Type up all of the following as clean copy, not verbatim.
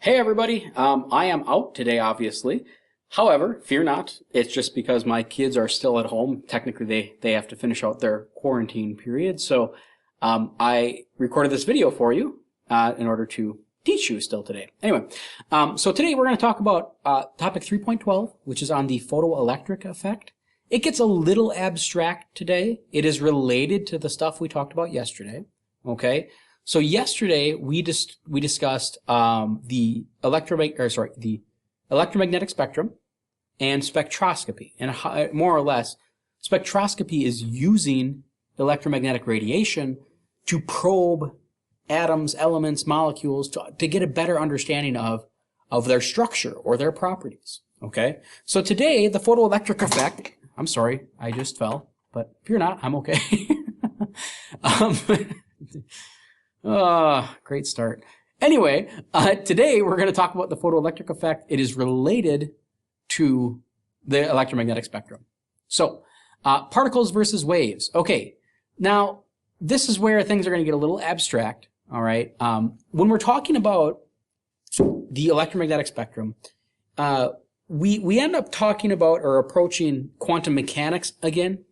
Hey everybody, I am out today obviously. However, fear not, it's just because my kids are still at home. Technically they have to finish out their quarantine period, so I recorded this video for you in order to teach you still today. Anyway, so today we're going to talk about topic 3.12, which is on the photoelectric effect. It gets a little abstract today. It is related to the stuff we talked about yesterday, okay? So yesterday we discussed the electromagnetic spectrum and spectroscopy, and more or less, spectroscopy is using electromagnetic radiation to probe atoms, elements, molecules to get a better understanding of their structure or their properties. Okay, so today the photoelectric effect. I'm sorry, I just fell, but fear not, I'm okay. Great start. Anyway, today we're going to talk about the photoelectric effect. It is related to the electromagnetic spectrum. So, particles versus waves. Okay, now this is where things are going to get a little abstract. All right, when we're talking about the electromagnetic spectrum, we end up talking about or approaching quantum mechanics again.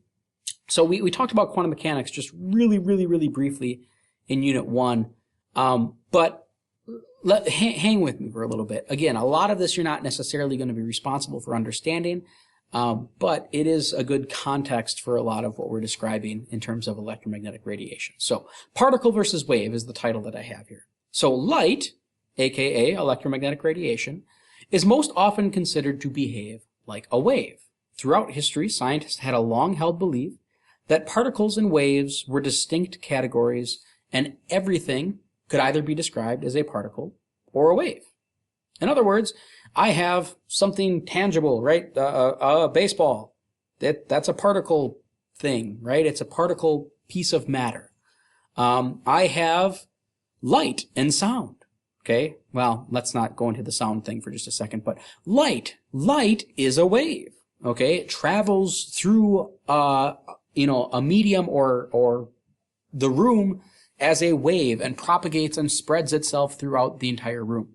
So we talked about quantum mechanics just really briefly in Unit 1, but hang with me for a little bit. Again, a lot of this you're not necessarily going to be responsible for understanding, but it is a good context for a lot of what we're describing in terms of electromagnetic radiation. So, particle versus wave is the title that I have here. So, light, aka electromagnetic radiation, is most often considered to behave like a wave. Throughout history, scientists had a long-held belief that particles and waves were distinct categories, and everything could either be described as a particle or a wave. In other words, I have something tangible, right? A baseball. That's a particle thing, right? It's a particle piece of matter. I have light and sound. Okay, well, let's not go into the sound thing for just a second, but light is a wave. Okay, it travels through a medium or the room as a wave and propagates and spreads itself throughout the entire room.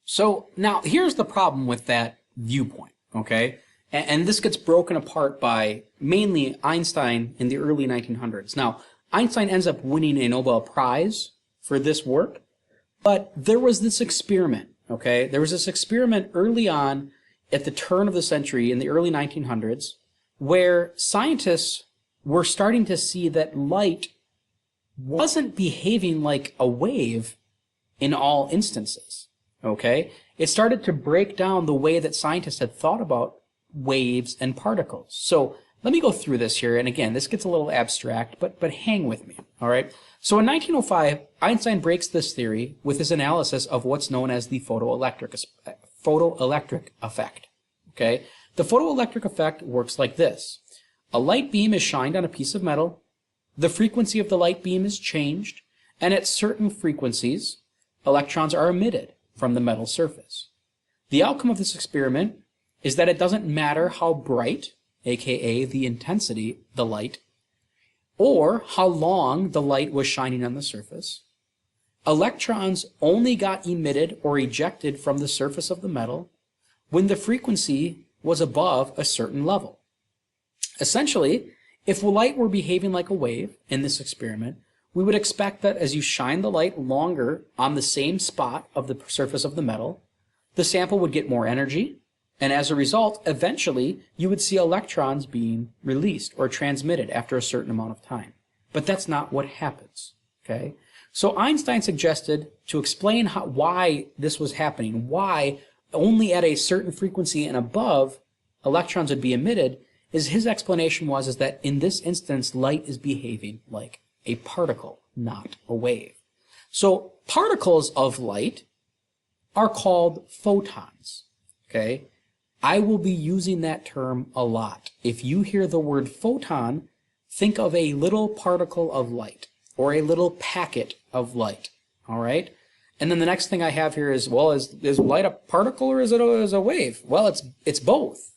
So now here's the problem with that viewpoint, okay? And this gets broken apart by mainly Einstein in the early 1900s. Now, Einstein ends up winning a Nobel Prize for this work, but there was this experiment, okay? There was this experiment early on at the turn of the century in the early 1900s where scientists were starting to see that light wasn't behaving like a wave in all instances, okay? It started to break down the way that scientists had thought about waves and particles. So let me go through this here, and again, this gets a little abstract, but hang with me, all right? So in 1905, Einstein breaks this theory with his analysis of what's known as the photoelectric effect, okay? The photoelectric effect works like this. A light beam is shined on a piece of metal, the frequency of the light beam is changed, and at certain frequencies, electrons are emitted from the metal surface. The outcome of this experiment is that it doesn't matter how bright, aka the intensity, the light, or how long the light was shining on the surface. Electrons only got emitted or ejected from the surface of the metal when the frequency was above a certain level. Essentially, if light were behaving like a wave in this experiment, we would expect that as you shine the light longer on the same spot of the surface of the metal, the sample would get more energy, and as a result, eventually, you would see electrons being released or transmitted after a certain amount of time. But that's not what happens, okay? So Einstein suggested to explain why this was happening, why only at a certain frequency and above electrons would be emitted, his explanation was that in this instance, light is behaving like a particle, not a wave. So particles of light are called photons, okay? I will be using that term a lot. If you hear the word photon, think of a little particle of light or a little packet of light, all right? And then the next thing I have here is, well, is light a particle or is it a wave? Well, it's both,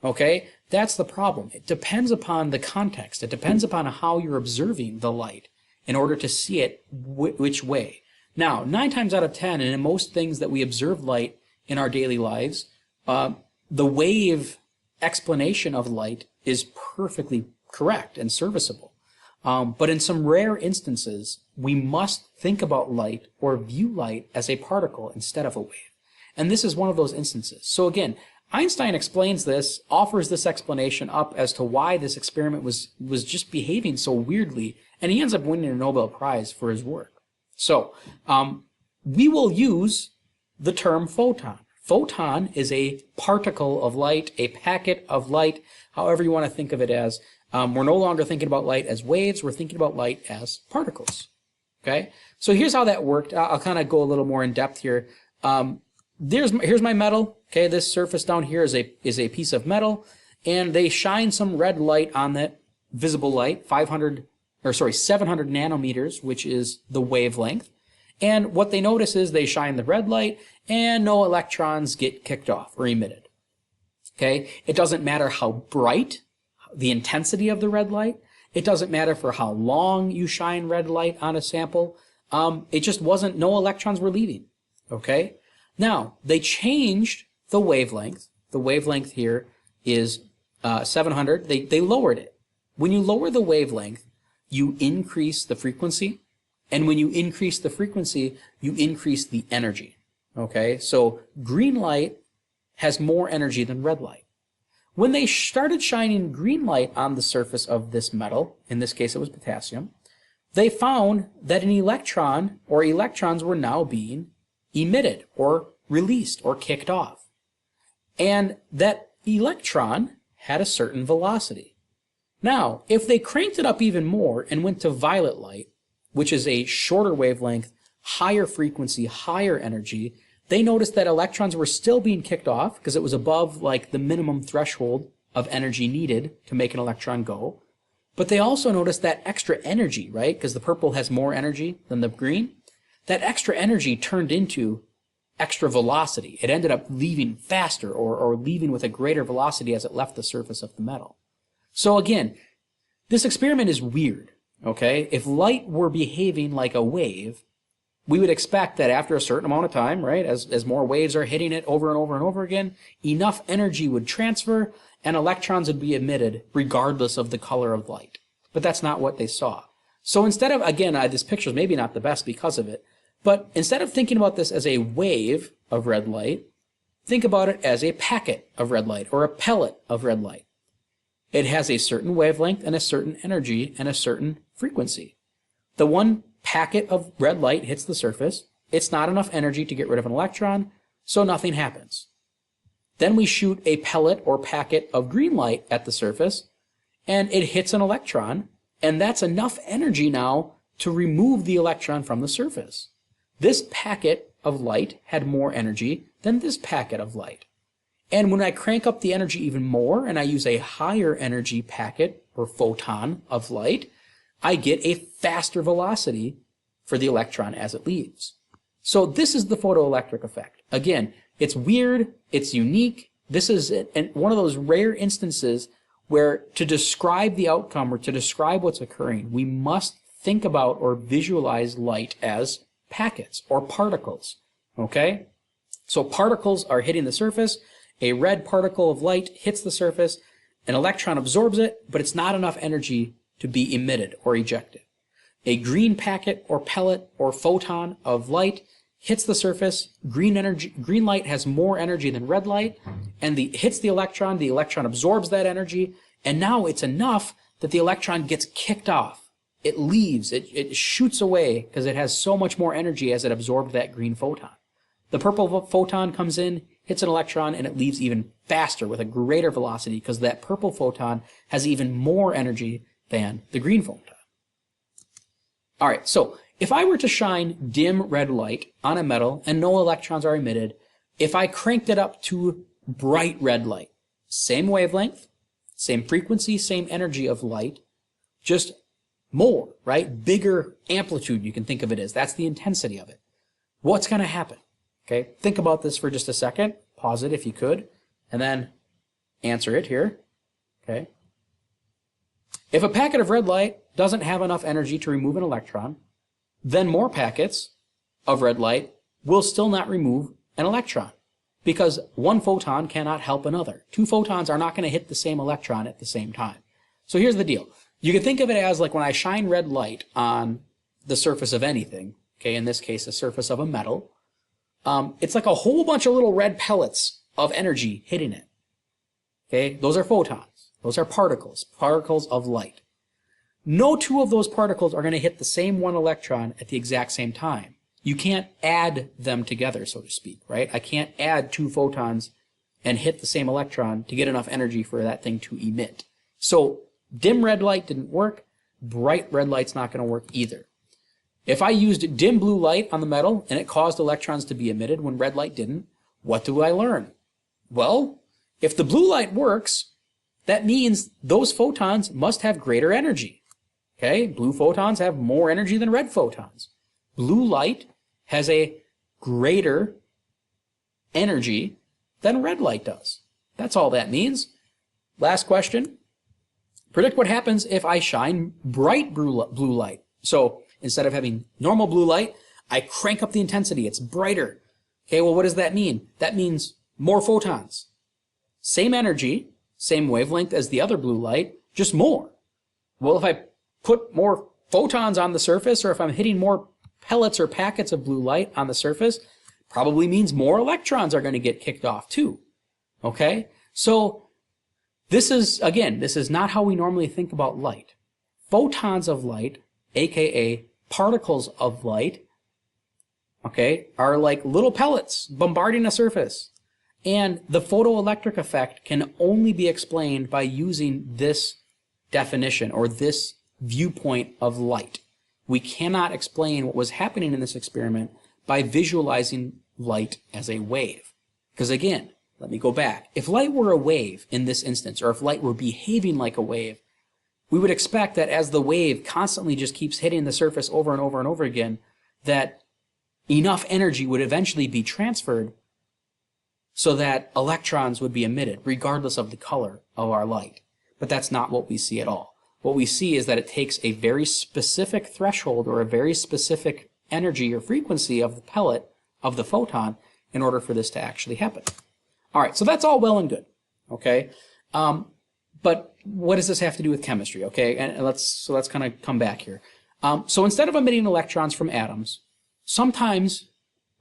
okay? That's the problem. It depends upon the context. It depends upon how you're observing the light in order to see it which way. Now, 9 times out of 10, and in most things that we observe light in our daily lives, the wave explanation of light is perfectly correct and serviceable. But in some rare instances, we must think about light or view light as a particle instead of a wave. And this is one of those instances. So again, Einstein explains this, offers this explanation up as to why this experiment was just behaving so weirdly, and he ends up winning a Nobel Prize for his work. So, we will use the term photon. Photon is a particle of light, a packet of light, however you want to think of it as. We're no longer thinking about light as waves, we're thinking about light as particles. Okay? So here's how that worked. I'll kind of go a little more in depth here. Here's my metal. Okay, this surface down here is a piece of metal, and they shine some red light on that visible light, 700 nanometers, which is the wavelength. And what they notice is they shine the red light, and no electrons get kicked off or emitted. Okay, it doesn't matter how bright the intensity of the red light. It doesn't matter for how long you shine red light on a sample. It just wasn't. No electrons were leaving. Okay. Now, they changed the wavelength. The wavelength here is 700. They lowered it. When you lower the wavelength, you increase the frequency. And when you increase the frequency, you increase the energy. Okay? So green light has more energy than red light. When they started shining green light on the surface of this metal, in this case it was potassium, they found that an electron or electrons were now being emitted or released or kicked off. And that electron had a certain velocity. Now, if they cranked it up even more and went to violet light, which is a shorter wavelength, higher frequency, higher energy, they noticed that electrons were still being kicked off because it was above like the minimum threshold of energy needed to make an electron go. But they also noticed that extra energy, right? Because the purple has more energy than the green. That extra energy turned into extra velocity. It ended up leaving faster or leaving with a greater velocity as it left the surface of the metal. So again, this experiment is weird, okay? If light were behaving like a wave, we would expect that after a certain amount of time, right, as more waves are hitting it over and over and over again, enough energy would transfer and electrons would be emitted regardless of the color of light. But that's not what they saw. So instead of, again, this picture is maybe not the best because of it, but instead of thinking about this as a wave of red light, think about it as a packet of red light or a pellet of red light. It has a certain wavelength and a certain energy and a certain frequency. The one packet of red light hits the surface. It's not enough energy to get rid of an electron, so nothing happens. Then we shoot a pellet or packet of green light at the surface, and it hits an electron, and that's enough energy now to remove the electron from the surface. This packet of light had more energy than this packet of light. And when I crank up the energy even more and I use a higher energy packet or photon of light, I get a faster velocity for the electron as it leaves. So this is the photoelectric effect. Again, it's weird, it's unique. This is one of those rare instances where to describe the outcome or to describe what's occurring, we must think about or visualize light as packets or particles, okay? So particles are hitting the surface. A red particle of light hits the surface. An electron absorbs it, but it's not enough energy to be emitted or ejected. A green packet or pellet or photon of light hits the surface. Green light has more energy than red light, and hits the electron absorbs that energy, and now it's enough that the electron gets kicked off. It leaves, it shoots away because it has so much more energy as it absorbed that green photon. The purple photon comes in, hits an electron, and it leaves even faster with a greater velocity because that purple photon has even more energy than the green photon. All right, so if I were to shine dim red light on a metal and no electrons are emitted, if I cranked it up to bright red light, same wavelength, same frequency, same energy of light, just more, right? Bigger amplitude, you can think of it as. That's the intensity of it. What's going to happen? Okay, think about this for just a second. Pause it if you could, and then answer it here. Okay. If a packet of red light doesn't have enough energy to remove an electron, then more packets of red light will still not remove an electron, because one photon cannot help another. Two photons are not going to hit the same electron at the same time. So here's the deal. You can think of it as like when I shine red light on the surface of anything, okay, in this case, the surface of a metal, it's like a whole bunch of little red pellets of energy hitting it. Okay, those are photons. Those are particles of light. No two of those particles are going to hit the same one electron at the exact same time. You can't add them together, so to speak, right? I can't add two photons and hit the same electron to get enough energy for that thing to emit. So dim red light didn't work. Bright red light's not going to work either. If I used dim blue light on the metal and it caused electrons to be emitted when red light didn't, what do I learn? Well, if the blue light works, that means those photons must have greater energy. Okay, blue photons have more energy than red photons. Blue light has a greater energy than red light does. That's all that means. Last question. Predict what happens if I shine bright blue light. So instead of having normal blue light, I crank up the intensity. It's brighter. Okay, well, what does that mean? That means more photons. Same energy, same wavelength as the other blue light, just more. Well, if I put more photons on the surface, or if I'm hitting more pellets or packets of blue light on the surface, probably means more electrons are going to get kicked off too. Okay? So this is not how we normally think about light. Photons of light, aka particles of light, okay, are like little pellets bombarding a surface. And the photoelectric effect can only be explained by using this definition or this viewpoint of light. We cannot explain what was happening in this experiment by visualizing light as a wave. Because again, let me go back. If light were a wave in this instance, or if light were behaving like a wave, we would expect that as the wave constantly just keeps hitting the surface over and over and over again, that enough energy would eventually be transferred so that electrons would be emitted, regardless of the color of our light. But that's not what we see at all. What we see is that it takes a very specific threshold or a very specific energy or frequency of the pellet, of the photon, in order for this to actually happen. All right, so that's all well and good, okay? But what does this have to do with chemistry, okay? And let's kind of come back here. So instead of emitting electrons from atoms, sometimes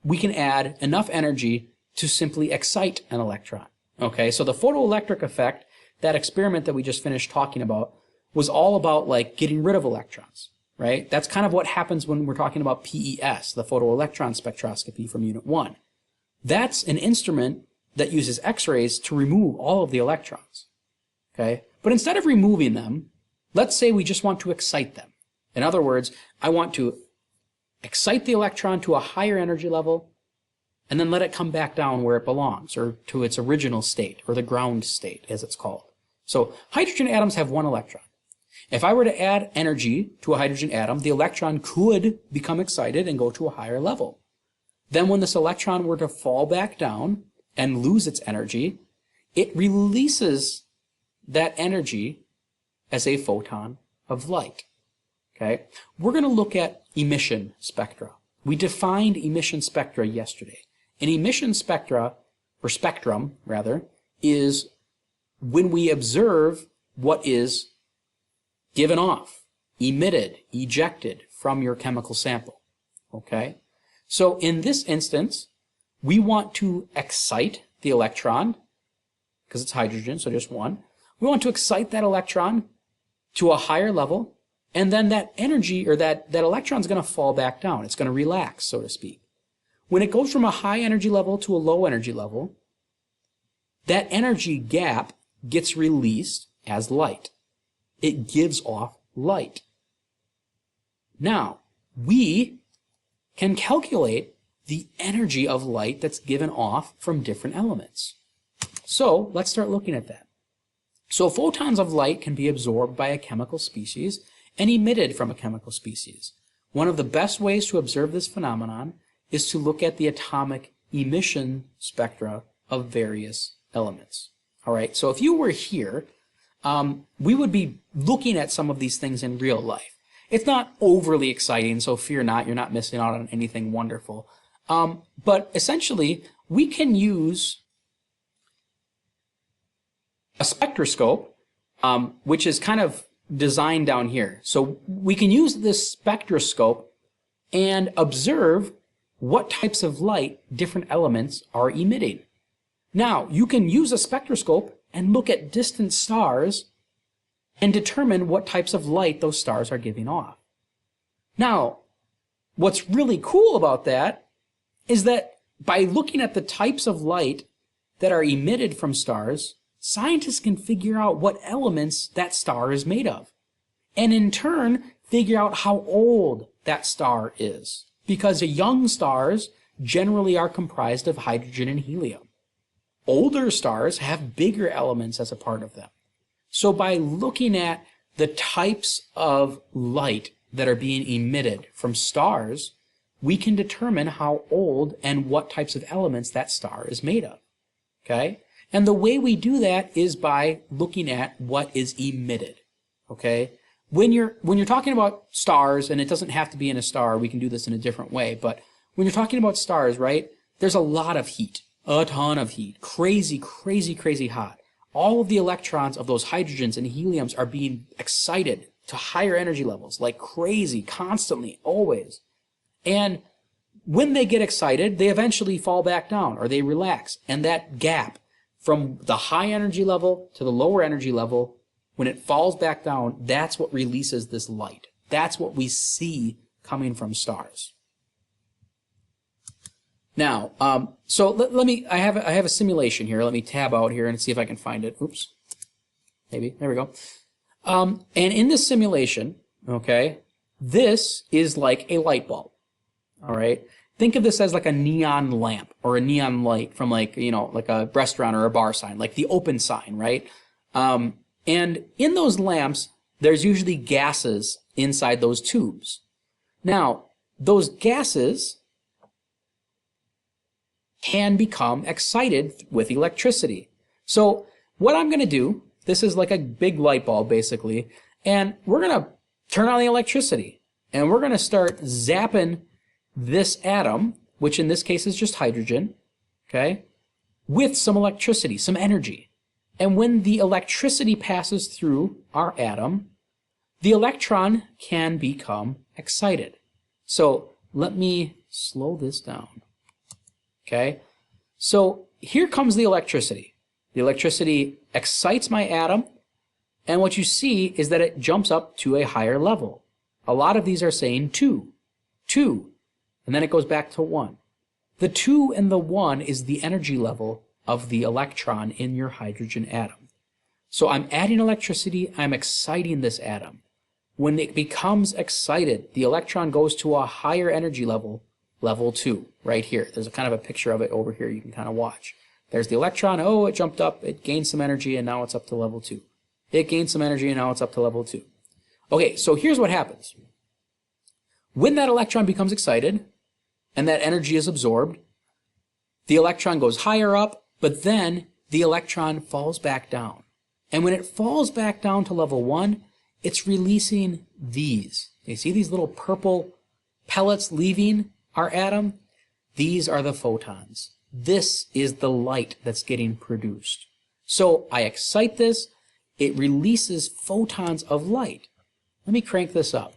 we can add enough energy to simply excite an electron, okay? So the photoelectric effect, that experiment that we just finished talking about, was all about like getting rid of electrons, right? That's kind of what happens when we're talking about PES, the photoelectron spectroscopy from Unit 1. That's an instrument that uses X-rays to remove all of the electrons, okay? But instead of removing them, let's say we just want to excite them. In other words, I want to excite the electron to a higher energy level and then let it come back down where it belongs, or to its original state, or the ground state, as it's called. So hydrogen atoms have one electron. If I were to add energy to a hydrogen atom, the electron could become excited and go to a higher level. Then when this electron were to fall back down and lose its energy, it releases that energy as a photon of light. Okay? We're going to look at emission spectra. We defined emission spectra yesterday. An emission spectra, or spectrum rather, is when we observe what is given off, emitted, ejected from your chemical sample. Okay? So in this instance, we want to excite the electron, because it's hydrogen, so just one. We want to excite that electron to a higher level, and then that energy, or that electron is going to fall back down. It's going to relax, so to speak. When it goes from a high energy level to a low energy level, that energy gap gets released as light. It gives off light. Now, we can calculate the energy of light that's given off from different elements. So let's start looking at that. So photons of light can be absorbed by a chemical species and emitted from a chemical species. One of the best ways to observe this phenomenon is to look at the atomic emission spectra of various elements. All right, so if you were here, we would be looking at some of these things in real life. It's not overly exciting, so fear not, you're not missing out on anything wonderful. But essentially, we can use a spectroscope, which is kind of designed down here. So we can use this spectroscope and observe what types of light different elements are emitting. Now, you can use a spectroscope and look at distant stars and determine what types of light those stars are giving off. Now, what's really cool about that is that by looking at the types of light that are emitted from stars, scientists can figure out what elements that star is made of, and in turn, figure out how old that star is, because young stars generally are comprised of hydrogen and helium. Older stars have bigger elements as a part of them. So by looking at the types of light that are being emitted from stars, we can determine how old and what types of elements that star is made of. Okay? And the way we do that is by looking at what is emitted. Okay? When you're talking about stars, and it doesn't have to be in a star, we can do this in a different way, but when you're talking about stars, right, there's a lot of heat, a ton of heat, crazy, crazy, crazy hot. All of the electrons of those hydrogens and heliums are being excited to higher energy levels, like crazy, constantly, always. And when they get excited, they eventually fall back down, or they relax. And that gap from the high energy level to the lower energy level, when it falls back down, that's what releases this light. That's what we see coming from stars. Now, so let me, I have a simulation here. Let me tab out here and see if I can find it. Oops. Maybe. There we go. And in this simulation, okay, this is like a light bulb. All right. Think of this as like a neon lamp or a neon light from like, you know, like a restaurant or a bar sign, like the open sign, right? And in those lamps, there's usually gases inside those tubes. Now, those gases can become excited with electricity. So what I'm going to do, this is like a big light bulb basically, and we're going to turn on the electricity, and we're going to start zapping this atom, which in this case is just hydrogen, okay, with some electricity, some energy. And when the electricity passes through our atom, the electron can become excited. So let me slow this down. Okay, so here comes the electricity. The electricity excites my atom, and what you see is that it jumps up to a higher level. A lot of these are saying 2, 2, and then it goes back to 1. The 2 and the 1 is the energy level of the electron in your hydrogen atom. So I'm adding electricity, I'm exciting this atom. When it becomes excited, the electron goes to a higher energy level, level 2, right here. There's a kind of a picture of it over here you can kind of watch. There's the electron, oh, it jumped up, it gained some energy, and now it's up to level 2. It gained some energy, and now it's up to level 2. Okay, so here's what happens. When that electron becomes excited, and that energy is absorbed, the electron goes higher up, but then the electron falls back down. And when it falls back down to level 1, it's releasing these. You see these little purple pellets leaving our atom? These are the photons. This is the light that's getting produced. So I excite this, it releases photons of light. Let me crank this up.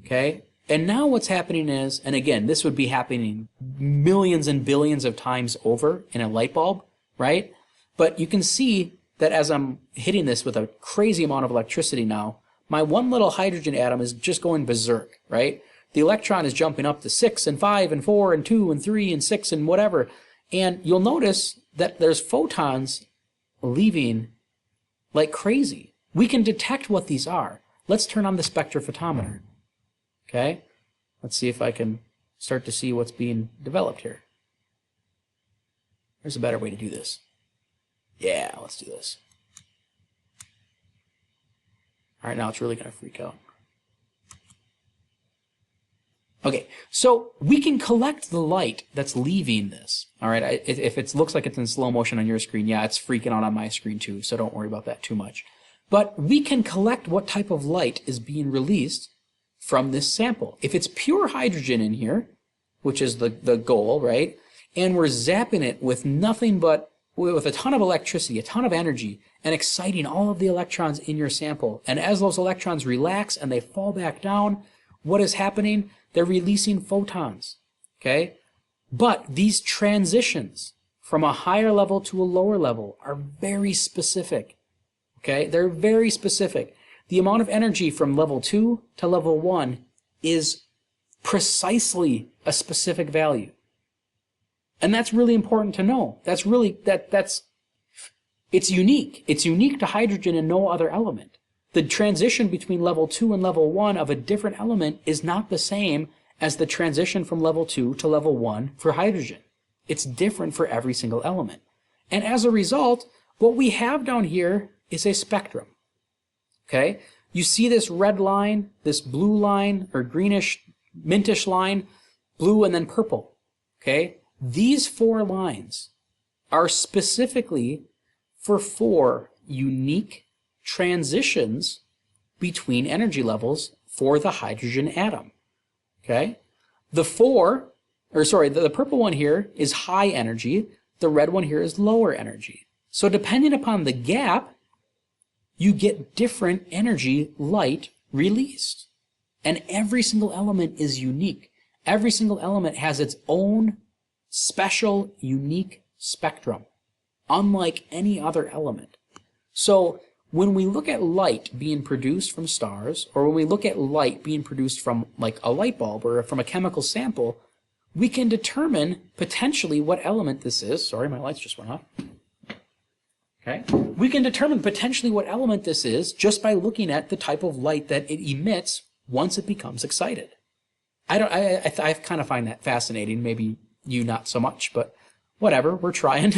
Okay? And now what's happening is, and again, this would be happening millions and billions of times over in a light bulb, right? But you can see that as I'm hitting this with a crazy amount of electricity now, my one little hydrogen atom is just going berserk, right? The electron is jumping up to 6 and 5 and 4 and 2 and 3 and 6 and whatever. And you'll notice that there's photons leaving like crazy. We can detect what these are. Let's turn on the spectrophotometer. Okay? Let's see if I can start to see what's being developed here. There's a better way to do this. Yeah, let's do this. All right, now it's really going to freak out. Okay, so we can collect the light that's leaving this. All right, if it looks like it's in slow motion on your screen, yeah, it's freaking out on my screen too, so don't worry about that too much. But we can collect what type of light is being released from this sample. If it's pure hydrogen in here, which is the goal, right? And we're zapping it with nothing but, with a ton of electricity, a ton of energy, and exciting all of the electrons in your sample. And as those electrons relax and they fall back down, what is happening? They're releasing photons, okay? But these transitions from a higher level to a lower level are very specific, okay? They're very specific. The amount of energy from level 2 to level 1 is precisely a specific value. And that's really important to know. That's really, it's unique. It's unique to hydrogen and no other element. The transition between level 2 and level 1 of a different element is not the same as the transition from level 2 to level 1 for hydrogen. It's different for every single element. And as a result, what we have down here is a spectrum. Okay? You see this red line, this blue line, or greenish, mintish line, blue and then purple. Okay? These 4 lines are specifically for 4 unique transitions between energy levels for the hydrogen atom. Okay? The purple one here is high energy, the red one here is lower energy. So depending upon the gap, you get different energy light released. And every single element is unique. Every single element has its own special, unique spectrum, unlike any other element. So when we look at light being produced from stars, or when we look at light being produced from like a light bulb or from a chemical sample, we can determine potentially what element this is. Sorry, my lights just went off. Okay. We can determine potentially what element this is just by looking at the type of light that it emits once it becomes excited. I kind of find that fascinating. Maybe you not so much, but whatever, we're trying.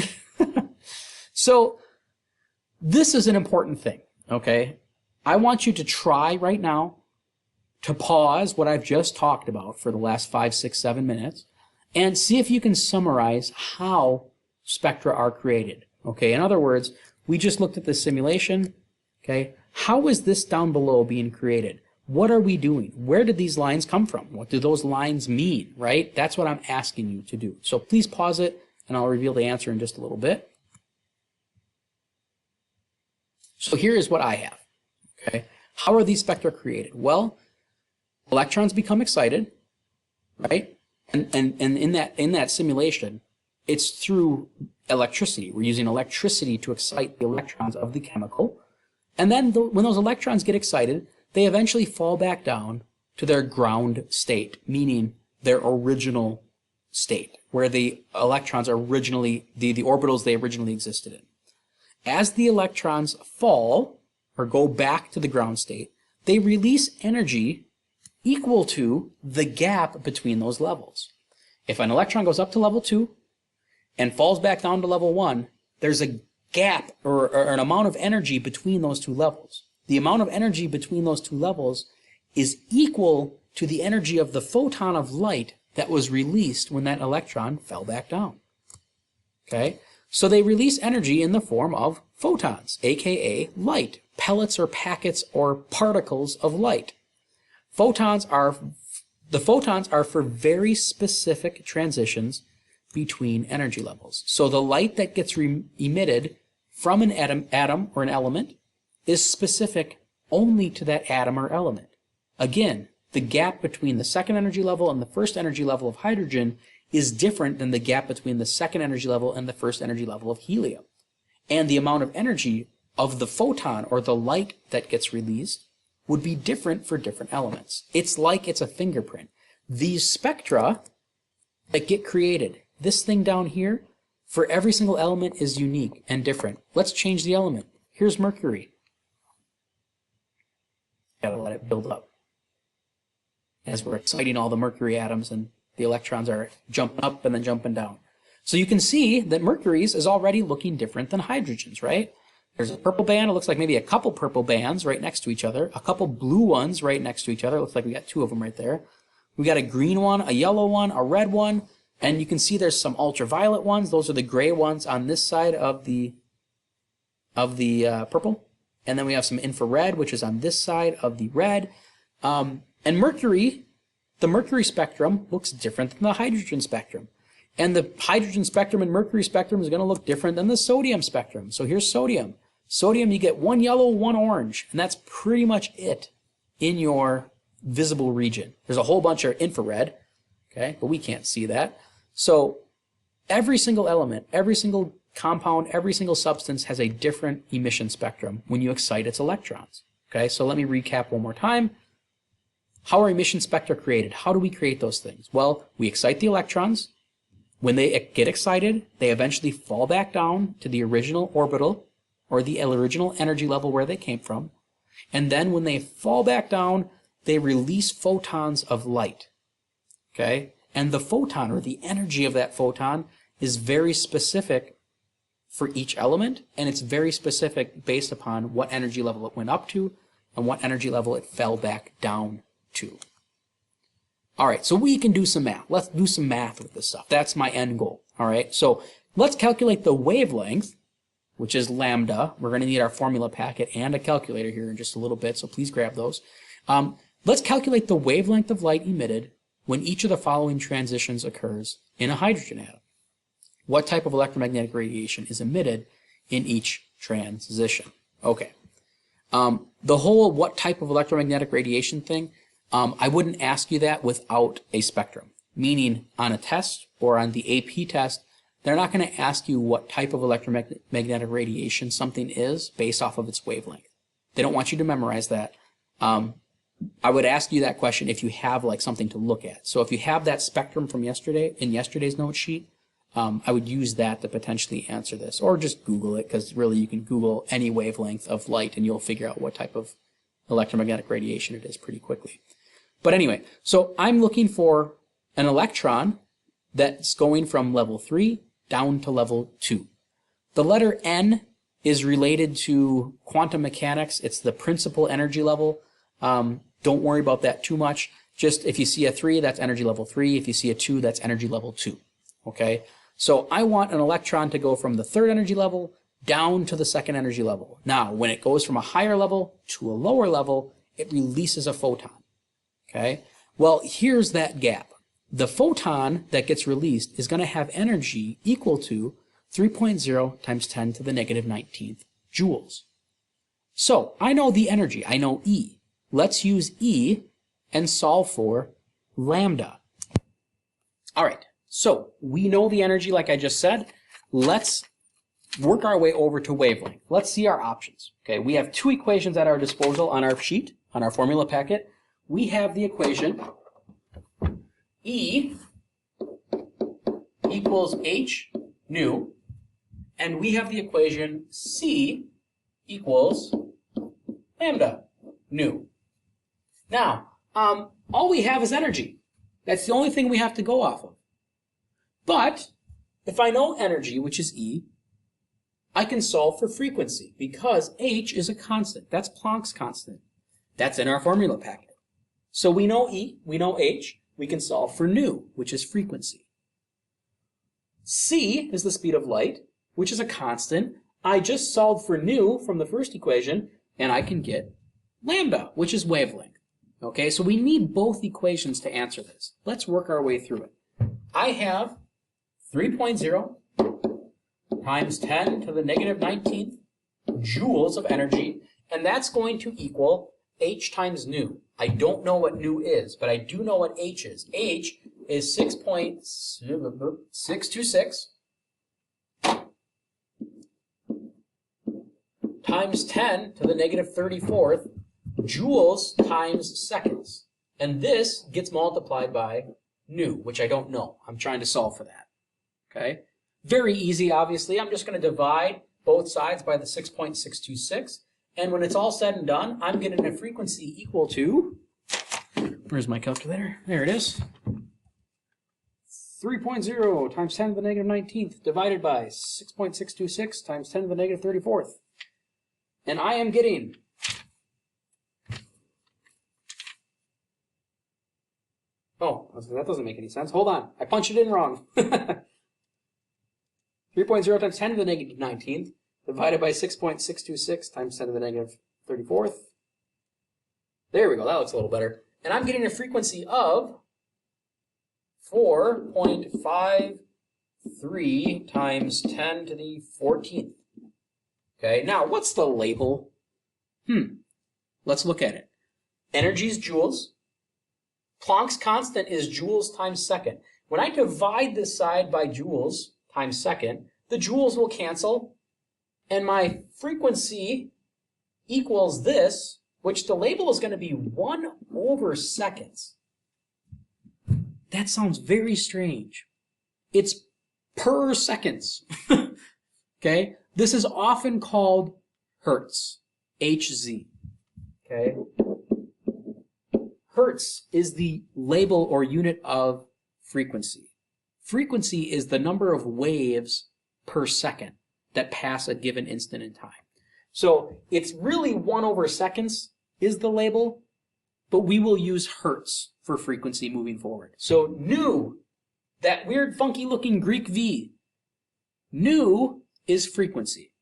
So this is an important thing, okay? I want you to try right now to pause what I've just talked about for the last 5, 6, 7 minutes and see if you can summarize how spectra are created, okay? In other words, we just looked at the simulation, okay? How is this down below being created? What are we doing? Where did these lines come from? What do those lines mean, right? That's what I'm asking you to do. So please pause it, and I'll reveal the answer in just a little bit. So here is what I have, okay? How are these spectra created? Well, electrons become excited, right? And in that simulation, it's through electricity. We're using electricity to excite the electrons of the chemical. And then when those electrons get excited, they eventually fall back down to their ground state, meaning their original state, where the electrons are originally, the orbitals they originally existed in. As the electrons fall, or go back to the ground state, they release energy equal to the gap between those levels. If an electron goes up to level 2 and falls back down to level 1, there's a gap or an amount of energy between those two levels. The amount of energy between those two levels is equal to the energy of the photon of light that was released when that electron fell back down. Okay? So they release energy in the form of photons, aka light, pellets or packets or particles of light. The photons are for very specific transitions between energy levels. So the light that gets emitted from an atom or an element is specific only to that atom or element. Again, the gap between the second energy level and the first energy level of hydrogen is different than the gap between the second energy level and the first energy level of helium. And the amount of energy of the photon or the light that gets released would be different for different elements. It's like it's a fingerprint. These spectra that get created, this thing down here, for every single element is unique and different. Let's change the element. Here's mercury. Gotta let it build up. As we're exciting all the mercury atoms and the electrons are jumping up and then jumping down. So you can see that mercury's is already looking different than hydrogen's, right? There's a purple band. It looks like maybe a couple purple bands right next to each other. A couple blue ones right next to each other. It looks like we got 2 of them right there. We got a green one, a yellow one, a red one, and you can see there's some ultraviolet ones. Those are the gray ones on this side of the purple. and then we have some infrared, which is on this side of the red. And mercury, the mercury spectrum looks different than the hydrogen spectrum. And the hydrogen spectrum and mercury spectrum is going to look different than the sodium spectrum. So here's sodium. Sodium, you get one yellow, one orange, and that's pretty much it in your visible region. There's a whole bunch of infrared, okay, but we can't see that. So every single element, every single compound, every single substance has a different emission spectrum when you excite its electrons. Okay, so let me recap one more time. How are emission spectra created? How do we create those things? Well, we excite the electrons. When they get excited, they eventually fall back down to the original orbital or the original energy level where they came from. And then when they fall back down, they release photons of light. Okay? And the photon, or the energy of that photon, is very specific for each element, and it's very specific based upon what energy level it went up to and what energy level it fell back down to. All right, so we can do some math. Let's do some math with this stuff. That's my end goal. All right, so let's calculate the wavelength, which is lambda. We're going to need our formula packet and a calculator here in just a little bit, so please grab those. Let's calculate the wavelength of light emitted when each of the following transitions occurs in a hydrogen atom. What type of electromagnetic radiation is emitted in each transition? Okay. The whole what type of electromagnetic radiation thing, I wouldn't ask you that without a spectrum. Meaning on a test or on the AP test, they're not going to ask you what type of electromagnetic radiation something is based off of its wavelength. They don't want you to memorize that. I would ask you that question if you have like something to look at. So if you have that spectrum from yesterday in yesterday's note sheet, I would use that to potentially answer this, or just Google it, because really you can Google any wavelength of light and you'll figure out what type of electromagnetic radiation it is pretty quickly. But anyway, so I'm looking for an electron that's going from level 3 down to level 2. The letter N is related to quantum mechanics. It's the principal energy level. Don't worry about that too much. Just if you see a 3, that's energy level 3. If you see a 2, that's energy level 2. Okay? So I want an electron to go from the 3rd energy level down to the 2nd energy level. Now, when it goes from a higher level to a lower level, it releases a photon. Okay? Well, here's that gap. The photon that gets released is going to have energy equal to 3.0 times 10 to the negative 19th joules. So I know the energy. I know E. Let's use E and solve for lambda. All right. So we know the energy like I just said. Let's work our way over to wavelength. Let's see our options. Okay, we have 2 equations at our disposal on our sheet, on our formula packet. We have the equation E equals H nu, and we have the equation C equals lambda nu. Now, all we have is energy. That's the only thing we have to go off of. But if I know energy, which is E, I can solve for frequency because H is a constant. That's Planck's constant. That's in our formula packet. So we know E, we know H, we can solve for nu, which is frequency. C is the speed of light, which is a constant. I just solved for nu from the first equation, and I can get lambda, which is wavelength. Okay, so we need both equations to answer this. Let's work our way through it. I have 3.0 times 10 to the negative 19th joules of energy, and that's going to equal H times nu. I don't know what nu is, but I do know what H is. H is 6.626 times 10 to the negative 34th joules times seconds. And this gets multiplied by nu, which I don't know. I'm trying to solve for that. Okay? Very easy, obviously. I'm just going to divide both sides by the 6.626. And when it's all said and done, I'm getting a frequency equal to, where's my calculator? There it is. 3.0 times 10 to the negative 19th divided by 6.626 times 10 to the negative 34th. And I am getting oh, that doesn't make any sense. Hold on. I punched it in wrong. 3.0 times 10 to the negative 19th divided by 6.626 times 10 to the negative 34th. There we go. That looks a little better. And I'm getting a frequency of 4.53 times 10 to the 14th. Okay, now what's the label? Let's look at it. Energy is joules. Planck's constant is joules times second. When I divide this side by joules times second, the joules will cancel, and my frequency equals this, which the label is going to be 1 over seconds. That sounds very strange. It's per seconds. Okay? This is often called hertz, Hz. Okay? Hertz is the label or unit of frequency. Frequency is the number of waves per second that pass a given instant in time. So it's really 1 over seconds is the label, but we will use hertz for frequency moving forward. So nu, that weird funky looking Greek V, nu is frequency.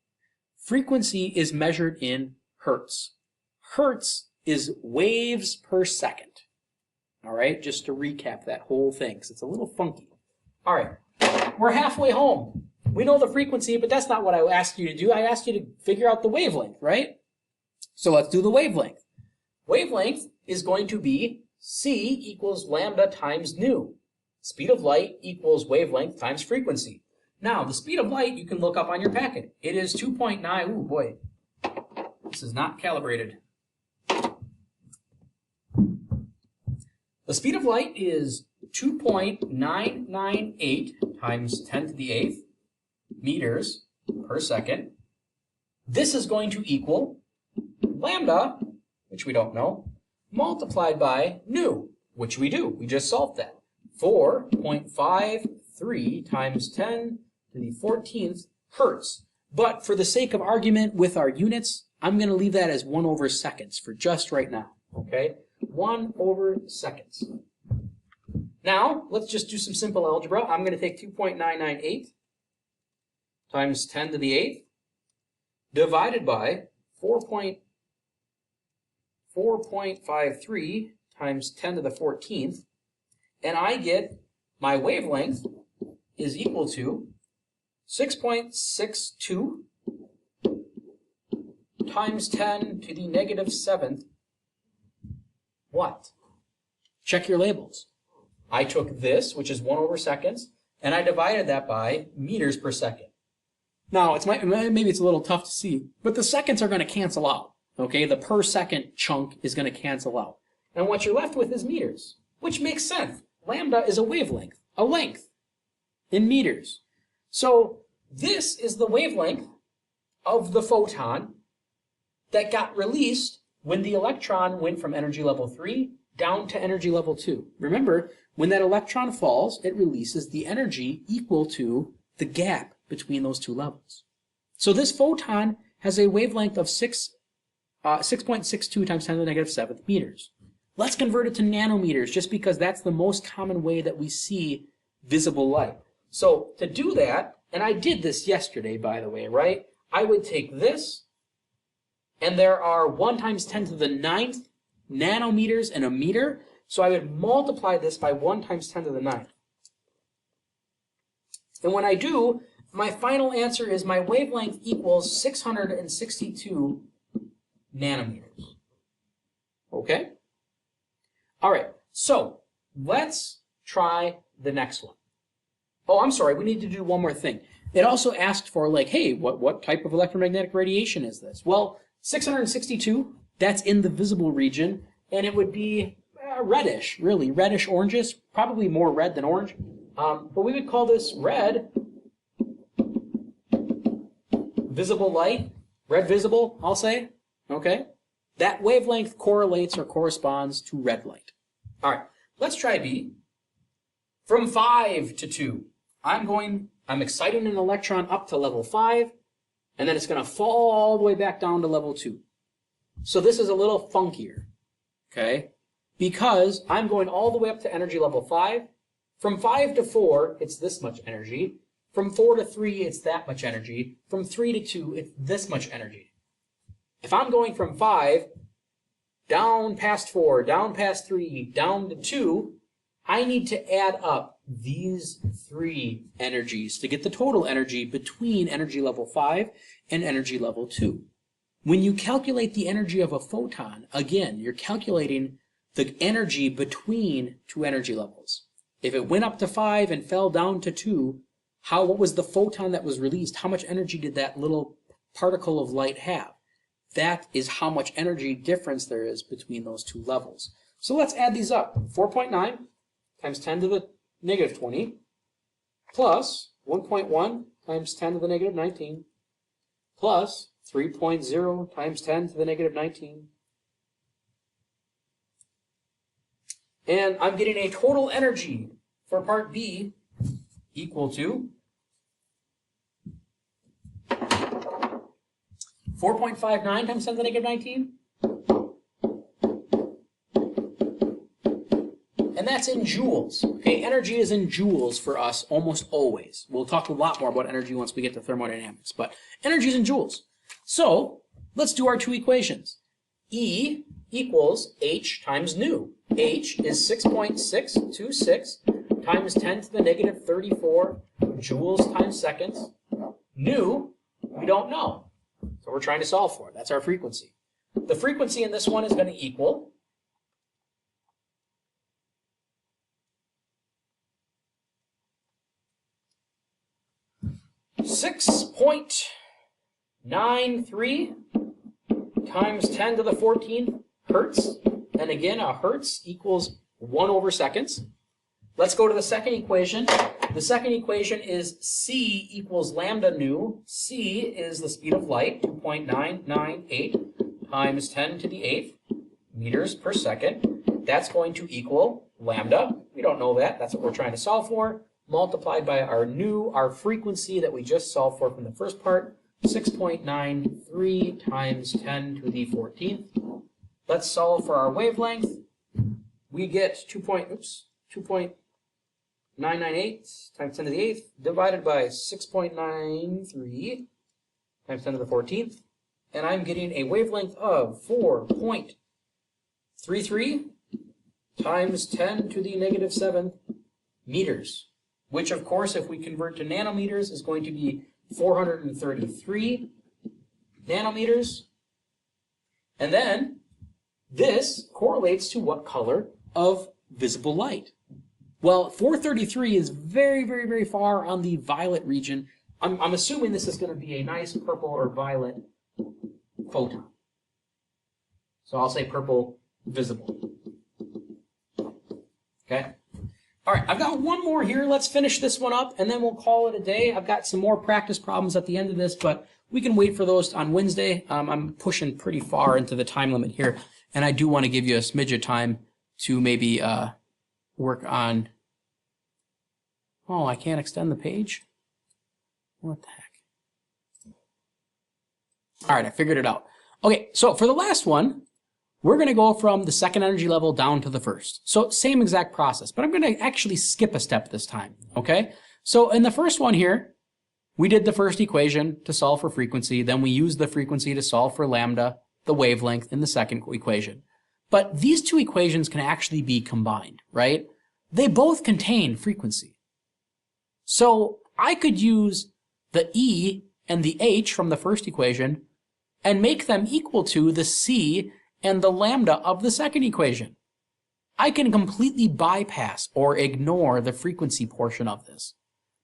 Frequency is measured in hertz. Hertz is waves per second. All right, just to recap that whole thing, because it's a little funky. All right, we're halfway home. We know the frequency, but that's not what I asked you to do. I asked you to figure out the wavelength, right? So let's do the wavelength. Wavelength is going to be c equals lambda times nu. Speed of light equals wavelength times frequency. Now, the speed of light you can look up on your packet. It is 2.9, ooh boy, this is not calibrated. The speed of light is 2.998 times 10 to the 8th meters per second. This is going to equal lambda, which we don't know, multiplied by nu, which we do. We just solved that. 4.53 times 10 to the 14th hertz. But for the sake of argument with our units, I'm going to leave that as 1 over seconds for just right now. Okay? 1 over seconds. Now, let's just do some simple algebra. I'm going to take 2.998 times 10 to the 8th divided by 4.53 times 10 to the 14th, and I get my wavelength is equal to 6.62 times 10 to the negative 7th. What? Check your labels. I took this, which is 1 over seconds, and I divided that by meters per second. Now, maybe it's a little tough to see, but the seconds are going to cancel out. Okay, the per second chunk is going to cancel out. And what you're left with is meters, which makes sense. Lambda is a wavelength, a length in meters. So this is the wavelength of the photon that got released when the electron went from energy level 3 down to energy level 2. Remember, when that electron falls, it releases the energy equal to the gap between those two levels. So this photon has a wavelength of 6.62 times 10 to the negative 7th meters. Let's convert it to nanometers, just because that's the most common way that we see visible light. So to do that, and I did this yesterday, by the way, right? I would take this, and there are 1 times 10 to the 9th nanometers in a meter, so I would multiply this by 1 times 10 to the 9th. And when I do, my final answer is my wavelength equals 662 nanometers. Okay? All right, so let's try the next one. Oh, I'm sorry, we need to do one more thing. It also asked for, like, hey, what type of electromagnetic radiation is this? Well, 662, that's in the visible region, and it would be reddish, really, reddish-orangish, probably more red than orange. But we would call this red visible light, red visible, I'll say, okay? That wavelength correlates or corresponds to red light. All right, let's try B. From 5 to 2, I'm exciting an electron up to level 5, and then it's going to fall all the way back down to level 2. So this is a little funkier, okay? Because I'm going all the way up to energy level 5. From 5 to 4, it's this much energy. From 4 to 3, it's that much energy. From 3 to 2, it's this much energy. If I'm going from 5 down past 4, down past 3, down to 2, I need to add up these 3 energies to get the total energy between energy level 5 and energy level 2. When you calculate the energy of a photon, again, you're calculating the energy between 2 energy levels. If it went up to 5 and fell down to 2, what was the photon that was released? How much energy did that little particle of light have? That is how much energy difference there is between those 2 levels. So let's add these up. 4.9 times 10 to the negative 20 plus 1.1 times 10 to the negative 19 plus 3.0 times 10 to the negative 19. And I'm getting a total energy for part B equal to 4.59 times 10 to the negative 19. And that's in joules. Okay, energy is in joules for us almost always. We'll talk a lot more about energy once we get to thermodynamics, but energy is in joules. So let's do our 2 equations. E equals h times nu. H is 6.626 times 10 to the negative 34 joules times seconds. Nu, we don't know. So we're trying to solve for it. That's our frequency. The frequency in this one is going to equal 6.93 times 10 to the 14th hertz. And again, a hertz equals 1 over seconds. Let's go to the second equation. The second equation is c equals lambda nu. C is the speed of light, 2.998 times 10 to the 8th meters per second. That's going to equal lambda. We don't know that. That's what we're trying to solve for. Multiplied by our nu, our frequency that we just solved for from the first part, 6.93 times 10 to the 14th. Let's solve for our wavelength. We get 2.998 times 10 to the 8th divided by 6.93 times 10 to the 14th. And I'm getting a wavelength of 4.33 times 10 to the negative 7th meters, which of course, if we convert to nanometers, is going to be 433 nanometers. And then this correlates to what color of visible light? Well, 433 is very, very, very far on the violet region. I'm assuming this is going to be a nice purple or violet photon. So I'll say purple visible. Okay? All right, I've got one more here. Let's finish this one up, and then we'll call it a day. I've got some more practice problems at the end of this, but we can wait for those on Wednesday. I'm pushing pretty far into the time limit here, and I do want to give you a smidge of time to maybe work on... Oh, I can't extend the page? What the heck? All right, I figured it out. Okay, so for the last one, we're going to go from the second energy level down to the first. So same exact process, but I'm going to actually skip a step this time, okay? So in the first one here, we did the first equation to solve for frequency, then we used the frequency to solve for lambda, the wavelength, in the second equation. But these 2 equations can actually be combined, right? They both contain frequency. So I could use the E and the H from the first equation and make them equal to the C and the lambda of the second equation. I can completely bypass or ignore the frequency portion of this.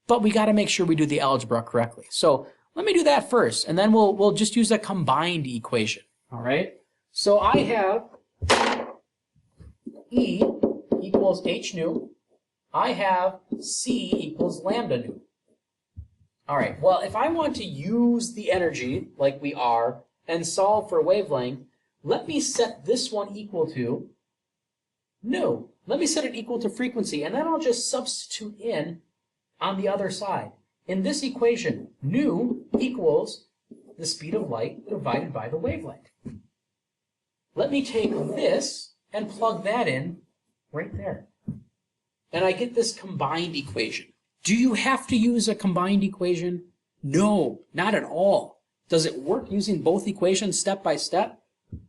But we got to make sure we do the algebra correctly. So let me do that first, and then we'll just use a combined equation. All right? So I have E equals h nu. I have C equals lambda nu. All right, well, if I want to use the energy like we are and solve for wavelength, let me set this one equal to nu. Let me set it equal to frequency, and then I'll just substitute in on the other side. In this equation, nu equals the speed of light divided by the wavelength. Let me take this and plug that in right there. And I get this combined equation. Do you have to use a combined equation? No, not at all. Does it work using both equations step by step?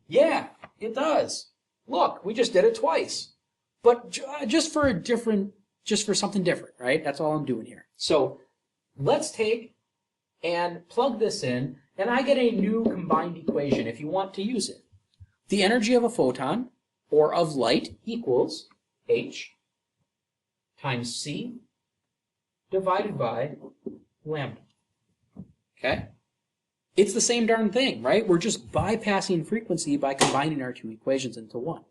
Yeah, it does. Look, we just did it twice. But just for something different, right? That's all I'm doing here. So let's take and plug this in, and I get a new combined equation if you want to use it. The energy of a photon, or of light, equals h times c divided by lambda. Okay? It's the same darn thing, right? We're just bypassing frequency by combining our two equations into one.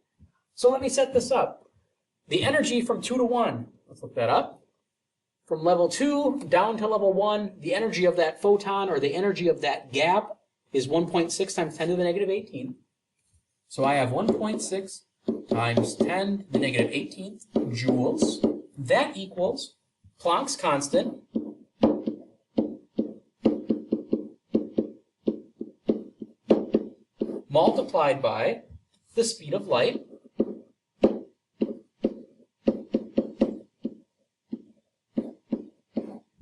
So let me set this up. The energy from 2 to 1, let's look that up. From level 2 down to level 1, the energy of that photon, or the energy of that gap, is 1.6 times 10 to the negative 18. So I have 1.6 times 10 to the negative 18th joules. That equals Planck's constant multiplied by the speed of light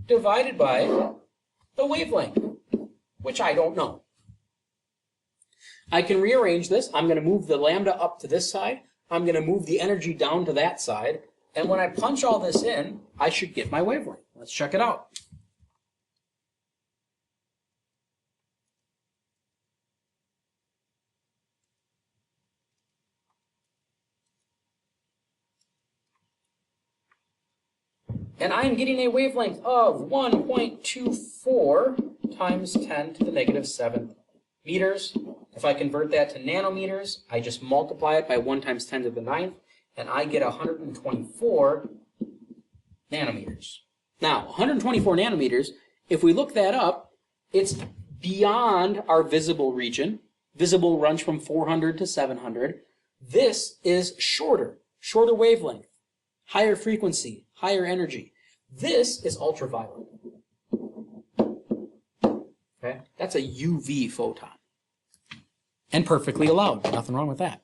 divided by the wavelength, which I don't know. I can rearrange this. I'm going to move the lambda up to this side. I'm going to move the energy down to that side. And when I punch all this in, I should get my wavelength. Let's check it out. And I'm getting a wavelength of 1.24 times 10 to the negative 7th meters. If I convert that to nanometers, I just multiply it by 1 times 10 to the 9th, and I get 124 nanometers. Now, 124 nanometers, if we look that up, it's beyond our visible region. Visible runs from 400 to 700. This is shorter wavelength, higher frequency, higher energy. This is ultraviolet. Okay? That's a UV photon. And perfectly allowed. Nothing wrong with that.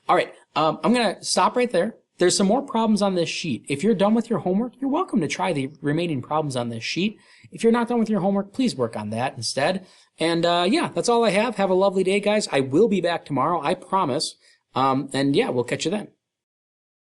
All right, I'm going to stop right there. There's some more problems on this sheet. If you're done with your homework, you're welcome to try the remaining problems on this sheet. If you're not done with your homework, please work on that instead. And yeah, that's all I have. Have a lovely day, guys. I will be back tomorrow, I promise. And yeah, we'll catch you then.